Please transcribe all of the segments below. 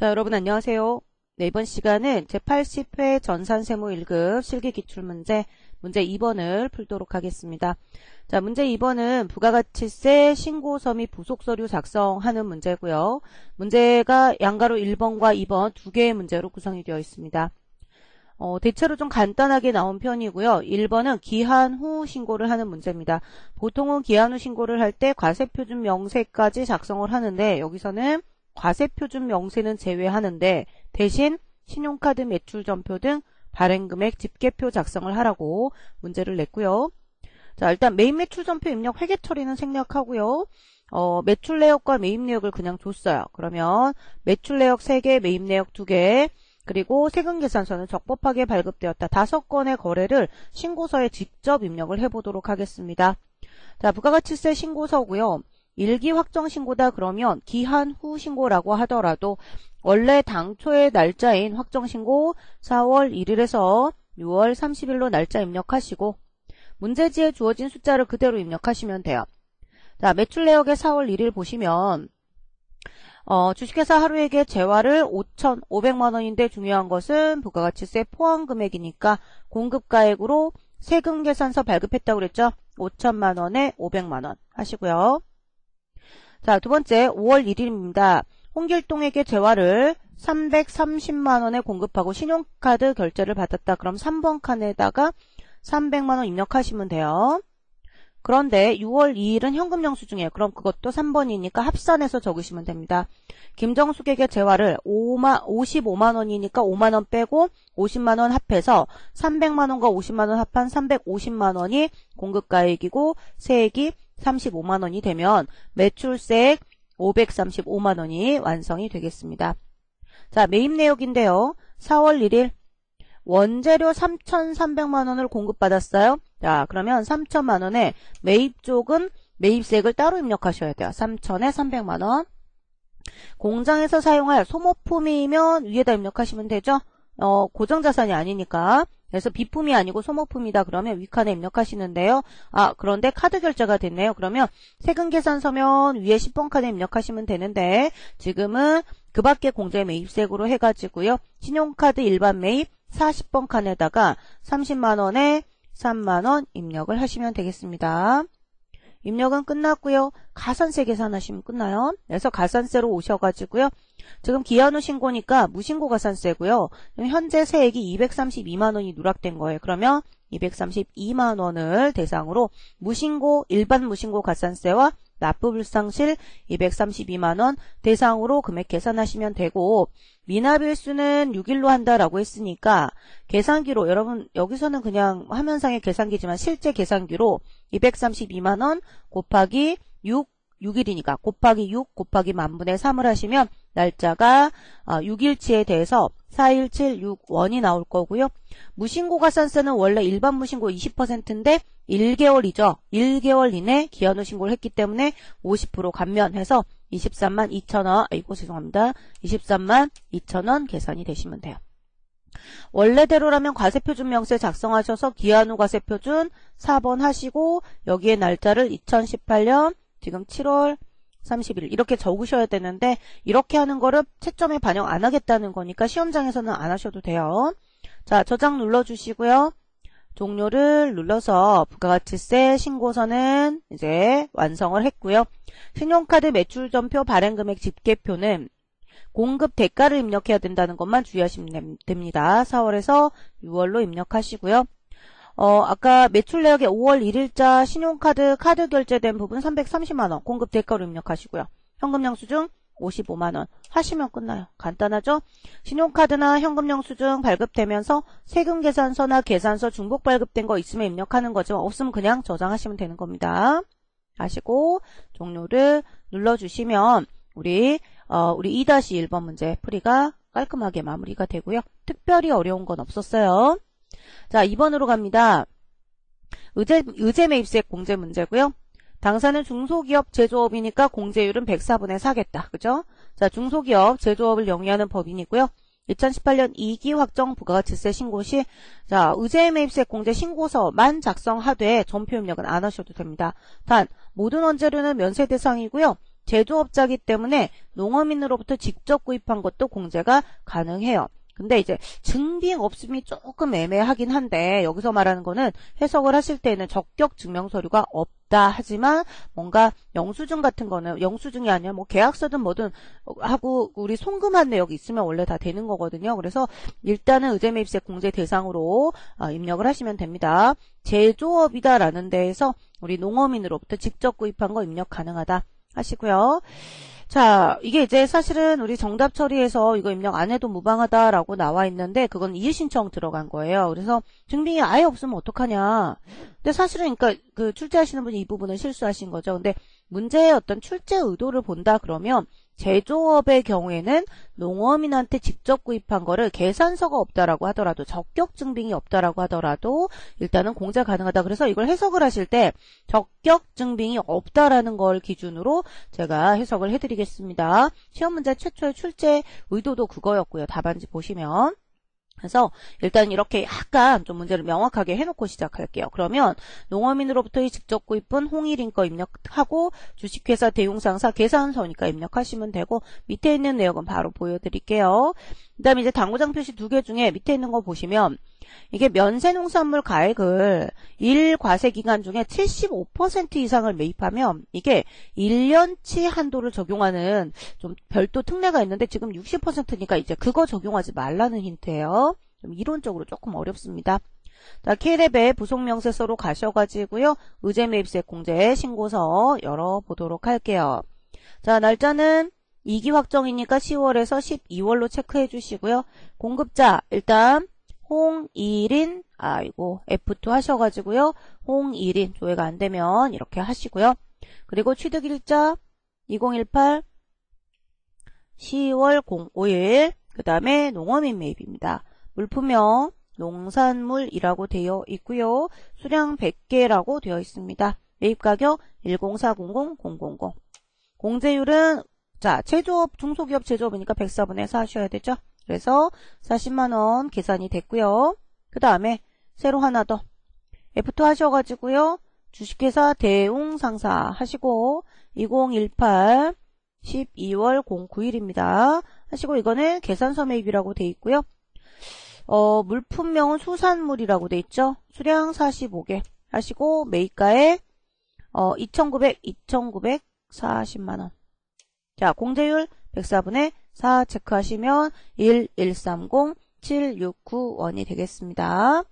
자, 여러분 안녕하세요. 네, 이번 시간은 제80회 전산세무 1급 실기기출문제 문제 2번을 풀도록 하겠습니다. 자, 문제 2번은 부가가치세 신고서 및 부속서류 작성하는 문제고요. 문제가 양가로 1번과 2번 두 개의 문제로 구성이 되어 있습니다. 대체로 좀 간단하게 나온 편이고요. 1번은 기한 후 신고를 하는 문제입니다. 보통은 기한 후 신고를 할 때 과세표준 명세까지 작성을 하는데 여기서는 과세표준 명세는 제외하는데 대신 신용카드 매출전표 등 발행금액 집계표 작성을 하라고 문제를 냈고요. 자, 일단 매입 매출전표 입력 회계 처리는 생략하고요. 매출 내역과 매입 내역을 그냥 줬어요. 그러면 매출 내역 3개, 매입 내역 2개, 그리고 세금 계산서는 적법하게 발급되었다. 5건의 거래를 신고서에 직접 입력을 해보도록 하겠습니다. 자, 부가가치세 신고서고요. 일기 확정 신고다 그러면 기한 후 신고라고 하더라도 원래 당초의 날짜인 확정 신고 4월 1일에서 6월 30일로 날짜 입력하시고 문제지에 주어진 숫자를 그대로 입력하시면 돼요. 자, 매출 내역의 4월 1일 보시면 주식회사 하루에게 재화를 5,500만 원인데 중요한 것은 부가가치세 포함 금액이니까 공급가액으로 세금 계산서 발급했다고 그랬죠? 5천만 원에 500만 원 하시고요. 자, 두 번째 5월 1일입니다. 홍길동에게 재화를 330만 원에 공급하고 신용카드 결제를 받았다. 그럼 3번 칸에다가 300만 원 입력하시면 돼요. 그런데 6월 2일은 현금 영수증이에요. 그럼 그것도 3번이니까 합산해서 적으시면 됩니다. 김정숙에게 재화를 55만 원이니까 5만 원 빼고 50만 원 합해서 300만 원과 50만 원 합한 350만 원이 공급가액이고 세액이 35만 원이 되면 매출세액 535만 원이 완성이 되겠습니다. 자, 매입 내역인데요. 4월 1일 원재료 3,300만 원을 공급받았어요. 자, 그러면 3천만 원에 매입 쪽은 매입세액을 따로 입력하셔야 돼요. 3천에 300만 원. 공장에서 사용할 소모품이면 위에다 입력하시면 되죠. 고정자산이 아니니까. 그래서 비품이 아니고 소모품이다 그러면 윗칸에 입력하시는데요. 아, 그런데 카드 결제가 됐네요. 그러면 세금 계산서면 위에 10번 칸에 입력하시면 되는데 지금은 그 밖에 공제 매입세액으로 해가지고요. 신용카드 일반 매입 40번 칸에다가 30만 원에 3만 원 입력을 하시면 되겠습니다. 입력은 끝났고요. 가산세 계산하시면 끝나요. 그래서 가산세로 오셔가지고요. 지금 기한 후 신고니까 무신고 가산세고요. 현재 세액이 232만 원이 누락된 거예요. 그러면 232만 원을 대상으로 무신고, 일반 무신고 가산세와 납부불상실 232만 원 대상으로 금액 계산하시면 되고 미납일수는 6일로 한다라고 했으니까 계산기로 여러분 여기서는 그냥 화면상의 계산기지만 실제 계산기로 232만 원 곱하기 6일이니까 곱하기 6 곱하기 만분의 3을 하시면 날짜가 6일치에 대해서 4176원이 나올 거고요. 무신고 가산세는 원래 일반 무신고 20%인데 1개월이죠. 1개월 이내 기한 후 신고를 했기 때문에 50% 감면해서 23만 2천원, 아이고 죄송합니다. 23만 2천원 계산이 되시면 돼요. 원래대로라면 과세표준 명세 작성하셔서 기한 후 과세표준 4번 하시고 여기에 날짜를 2018년 지금 7월 30일 이렇게 적으셔야 되는데 이렇게 하는 거를 채점에 반영 안 하겠다는 거니까 시험장에서는 안 하셔도 돼요. 자, 저장 눌러주시고요. 종료를 눌러서 부가가치세 신고서는 이제 완성을 했고요. 신용카드 매출전표 발행금액 집계표는 공급 대가를 입력해야 된다는 것만 주의하시면 됩니다. 4월에서 6월로 입력하시고요. 아까 매출 내역에 5월 1일자 신용카드 카드 결제된 부분 330만 원 공급 대가로 입력하시고요. 현금 영수증 55만 원 하시면 끝나요. 간단하죠? 신용카드나 현금 영수증 발급되면서 세금 계산서나 계산서 중복 발급된 거 있으면 입력하는 거지만 없으면 그냥 저장하시면 되는 겁니다. 하시고 종료를 눌러주시면 우리 2-1번 문제 풀이가 깔끔하게 마무리가 되고요. 특별히 어려운 건 없었어요. 자, 2번으로 갑니다. 의제 매입세액 공제 문제고요. 당사는 중소기업 제조업이니까 공제율은 104분의 4겠다. 그죠? 자, 중소기업 제조업을 영위하는 법인이고요. 2018년 2기 확정 부가가치세 신고 시 자, 의제 매입세액 공제 신고서만 작성하되 전표 입력은 안 하셔도 됩니다. 단 모든 원재료는 면세 대상이고요. 제조업자이기 때문에 농어민으로부터 직접 구입한 것도 공제가 가능해요. 근데 이제 증빙업음이 조금 애매하긴 한데 여기서 말하는 거는 해석을 하실 때는 적격 증명서류가 없다 하지만 뭔가 영수증 같은 거는 영수증이 아니라 뭐 계약서든 뭐든 하고 우리 송금한 내역이 있으면 원래 다 되는 거거든요. 그래서 일단은 의제매입세 공제 대상으로 입력을 하시면 됩니다. 제조업이다라는 데에서 우리 농어민으로부터 직접 구입한 거 입력 가능하다 하시고요. 자, 이게 이제 사실은 우리 정답 처리에서 이거 입력 안 해도 무방하다라고 나와 있는데 그건 이의신청 들어간 거예요. 그래서 증빙이 아예 없으면 어떡하냐. 근데 사실은 그러니까 그 출제하시는 분이 이 부분을 실수하신 거죠. 근데 문제의 어떤 출제 의도를 본다 그러면 제조업의 경우에는 농어민한테 직접 구입한 거를 계산서가 없다라고 하더라도 적격 증빙이 없다라고 하더라도 일단은 공제 가능하다. 그래서 이걸 해석을 하실 때 적격 증빙이 없다라는 걸 기준으로 제가 해석을 해드리겠습니다. 시험 문제 최초의 출제 의도도 그거였고요. 답안지 보시면. 그래서 일단 이렇게 약간 좀 문제를 명확하게 해놓고 시작할게요. 그러면 농어민으로부터 직접 구입은 홍일인 거 입력하고 주식회사 대용상사 계산서니까 입력하시면 되고 밑에 있는 내역은 바로 보여드릴게요. 그 다음에 이제 당구장 표시 2개 중에 밑에 있는 거 보시면 이게 면세농산물 가액을 1과세기간 중에 75% 이상을 매입하면 이게 1년치 한도를 적용하는 좀 별도 특례가 있는데 지금 60%니까 이제 그거 적용하지 말라는 힌트예요. 좀 이론적으로 조금 어렵습니다. 자, K랩의 부속명세서로 가셔가지고요. 의제매입세 공제 신고서 열어보도록 할게요. 자, 날짜는 2기 확정이니까 10월에서 12월로 체크해 주시고요. 공급자 일단 홍일인 F2 하셔가지고요. 홍일인 조회가 안되면 이렇게 하시고요. 그리고 취득일자 2018 10월 05일 그 다음에 농어민 매입입니다. 물품명 농산물이라고 되어 있고요. 수량 100개라고 되어 있습니다. 매입가격 10400,000. 공제율은 자 제조업 중소기업 제조업이니까 104분의 4 하셔야 되죠. 그래서 40만원 계산이 됐고요. 그 다음에 새로 하나 더 F2 하셔가지고요. 주식회사 대웅상사 하시고 2018 12월 09일입니다. 하시고 이거는 계산서 매입이라고 돼 있고요. 물품명은 수산물이라고 돼 있죠. 수량 45개 하시고 매입가에 2,940만원. 자 공제율 104분의 4 체크하시면 1130769원이 되겠습니다.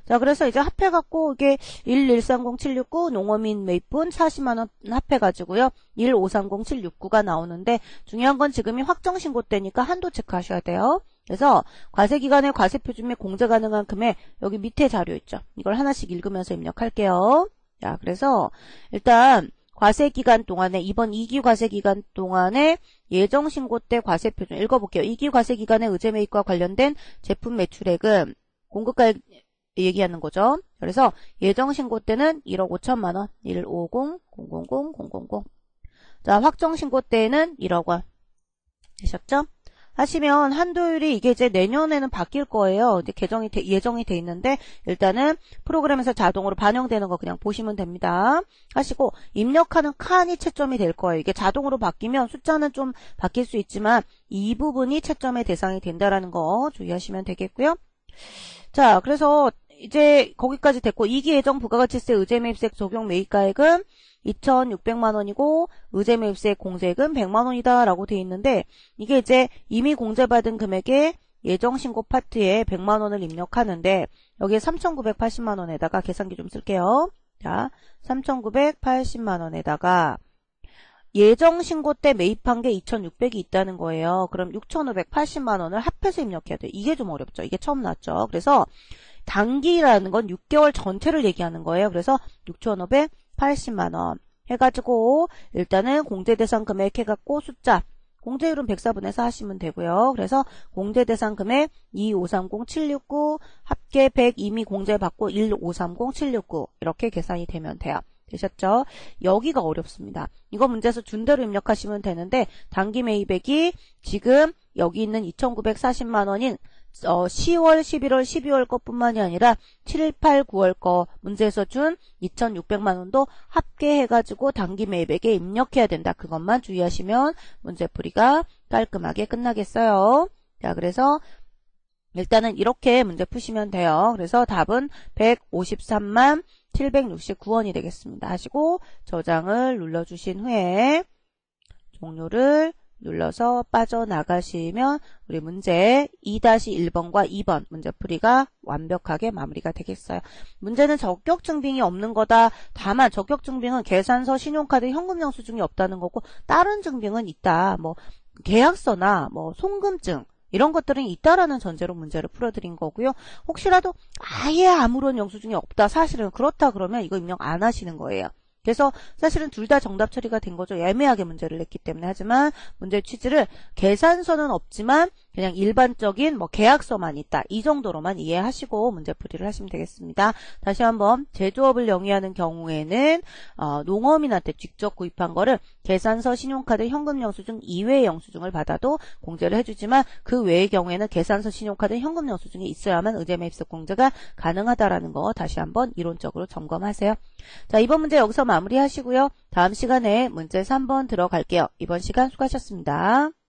자, 그래서 이제 합해갖고 이게 1130769 농어민 매입분 40만원 합해가지고요. 1530769가 나오는데 중요한 건 지금이 확정신고 때니까 한도 체크하셔야 돼요. 그래서 과세기간의 과세표준 및 공제 가능한 금액 여기 밑에 자료 있죠. 이걸 하나씩 읽으면서 입력할게요. 자, 그래서 일단 과세기간 동안에 이번 2기 과세기간 동안에 예정신고 때 과세표준 읽어볼게요. 2기 과세기간에 의제매입과 관련된 제품 매출액은 공급가액 얘기하는 거죠. 그래서 예정신고 때는 1억 5천만원 150,000,000. 자 확정신고 때는 1억원 되셨죠? 하시면 한도율이 이게 이제 내년에는 바뀔 거예요. 이제 예정이 돼 있는데 일단은 프로그램에서 자동으로 반영되는 거 그냥 보시면 됩니다. 하시고 입력하는 칸이 채점이 될 거예요. 이게 자동으로 바뀌면 숫자는 좀 바뀔 수 있지만 이 부분이 채점의 대상이 된다라는 거 주의하시면 되겠고요. 자, 그래서 이제 거기까지 됐고 2기 예정 부가가치세 의제매입세 적용 매입가액은 2,600만원이고 의제매입세 공제액은 100만원이다 라고 되어 있는데 이게 이제 이미 공제받은 금액의 예정신고 파트에 100만원을 입력하는데 여기에 3,980만원에다가 계산기 좀 쓸게요. 자, 3,980만원에다가 예정신고 때 매입한 게 2,600이 있다는 거예요. 그럼 6,580만원을 합해서 입력해야 돼요. 이게 좀 어렵죠. 이게 처음 나왔죠. 그래서 단기라는 건 6개월 전체를 얘기하는 거예요. 그래서 6,580만원 해가지고 일단은 공제대상 금액 해갖고 숫자 공제율은 104분의 4 하시면 되고요. 그래서 공제대상 금액 2530769 합계 100 이미 공제받고 1530769 이렇게 계산이 되면 돼요. 되셨죠? 여기가 어렵습니다. 이거 문제에서 준대로 입력하시면 되는데 단기 매입액이 지금 여기 있는 2,940만원인 10월, 11월, 12월 것뿐만이 아니라 7, 8, 9월 거 문제에서 준 2,600만 원도 합계해가지고 단기 매입액에 입력해야 된다. 그것만 주의하시면 문제풀이가 깔끔하게 끝나겠어요. 자, 그래서 일단은 이렇게 문제 푸시면 돼요. 그래서 답은 153만 769원이 되겠습니다. 하시고 저장을 눌러주신 후에 종료를 눌러서 빠져나가시면 우리 문제 2-1번과 2번 문제풀이가 완벽하게 마무리가 되겠어요. 문제는 적격증빙이 없는 거다. 다만 적격증빙은 계산서, 신용카드, 현금영수증이 없다는 거고 다른 증빙은 있다. 뭐 계약서나 뭐 송금증 이런 것들은 있다라는 전제로 문제를 풀어드린 거고요. 혹시라도 아예 아무런 영수증이 없다. 사실은 그렇다 그러면 이거 입력 안 하시는 거예요. 그래서 사실은 둘 다 정답 처리가 된 거죠. 애매하게 문제를 냈기 때문에. 하지만 문제 취지를 계산서는 없지만 그냥 일반적인 뭐 계약서만 있다. 이 정도로만 이해하시고 문제풀이를 하시면 되겠습니다. 다시 한번 제조업을 영위하는 경우에는 농어민한테 직접 구입한 거를 계산서, 신용카드, 현금영수증 이외의 영수증을 받아도 공제를 해주지만 그 외의 경우에는 계산서, 신용카드, 현금영수증이 있어야만 의제매입세 공제가 가능하다라는 거 다시 한번 이론적으로 점검하세요. 자, 이번 문제 여기서 마무리하시고요. 다음 시간에 문제 3번 들어갈게요. 이번 시간 수고하셨습니다.